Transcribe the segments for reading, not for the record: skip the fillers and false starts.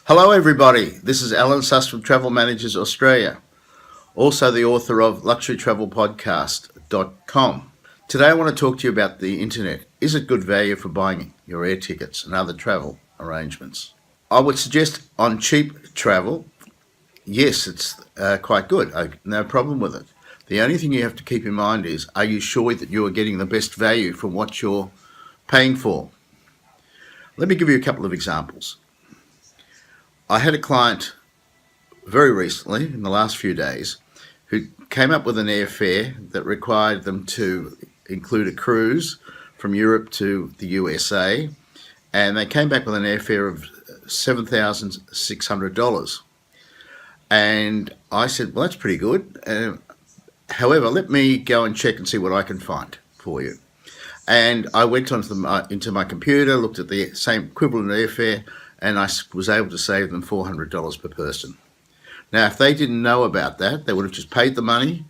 Hello everybody, this is Alan Suss from Travel Managers Australia, also the author of LuxuryTravelPodcast.com. Today I want to talk to you about the internet. Is it good value for buying your air tickets and other travel arrangements? I would suggest on cheap travel, yes, it's quite good. No problem with it. The only thing you have to keep in mind is, are you sure that you are getting the best value from what you're paying for? Let me give you a couple of examples. I had a client very recently, in the last few days, who came up with an airfare that required them to include a cruise from Europe to the USA, and they came back with an airfare of $7,600. And I said, well, that's pretty good. However, let me go and check and see what I can find for you. And I went into my computer, looked at the same equivalent airfare, and I was able to save them $400 per person. Now, if they didn't know about that, they would have just paid the money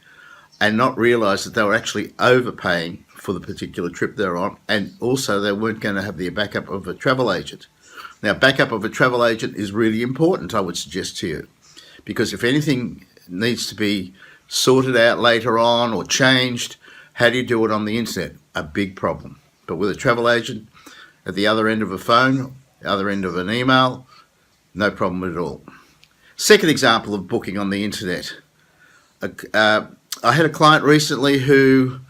and not realised that they were actually overpaying for the particular trip they're on, and also they weren't going to have the backup of a travel agent. Now, backup of a travel agent is really important, I would suggest to you, because if anything needs to be sorted out later on or changed, how do you do it on the internet? A big problem. But with a travel agent at the other end of a phone, the other end of an email, no problem at all. Second example of booking on the internet. I had a client recently who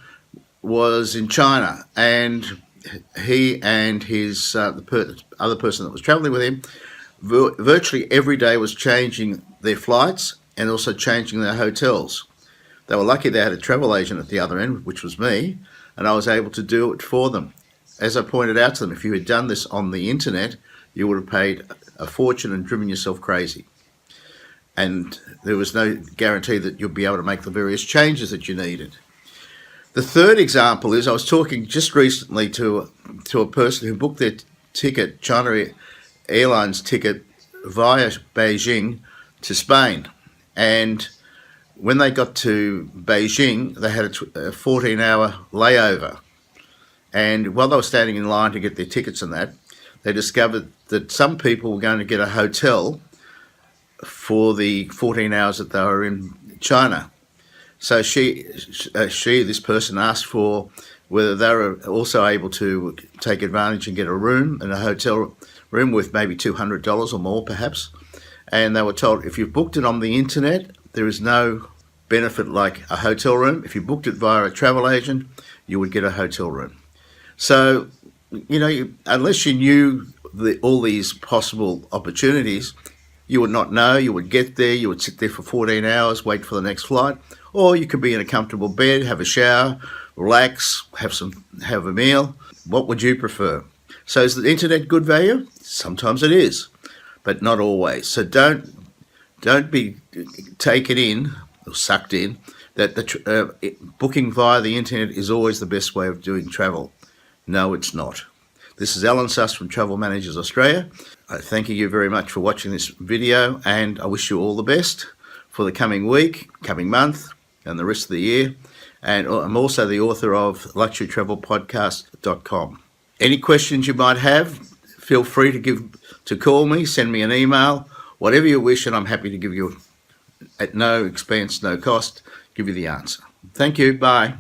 was in China, and he and his the other person that was traveling with him virtually every day was changing their flights and also changing their hotels. They were lucky they had a travel agent at the other end, which was me, and I was able to do it for them. As I pointed out to them, if you had done this on the internet, you would have paid a fortune and driven yourself crazy. And there was no guarantee that you'd be able to make the various changes that you needed. The third example is I was talking just recently to a person who booked their ticket, China Airlines ticket, via Beijing to Spain. And when they got to Beijing, they had a 14-hour layover. And while they were standing in line to get their tickets and that, they discovered that some people were going to get a hotel for the 14 hours that they were in China. So this person asked for whether they were also able to take advantage and get a room in a hotel room with maybe $200 or more perhaps. And they were told, if you've booked it on the internet, there is no benefit like a hotel room. If you booked it via a travel agent, you would get a hotel room. So, unless you knew all these possible opportunities, you would not know. You would get there, you would sit there for 14 hours, wait for the next flight, or you could be in a comfortable bed, have a shower, relax, have a meal. What would you prefer? So is the internet good value? Sometimes it is, but not always. So don't be taken in or sucked in that booking via the internet is always the best way of doing travel. No, it's not. This is Alan Suss from Travel Managers Australia. I thank you very much for watching this video, and I wish you all the best for the coming week, coming month, and the rest of the year. And I'm also the author of LuxuryTravelPodcast.com. Any questions you might have, feel free to call me, send me an email, whatever you wish, and I'm happy to give you, at no expense, no cost, give you the answer. Thank you. Bye.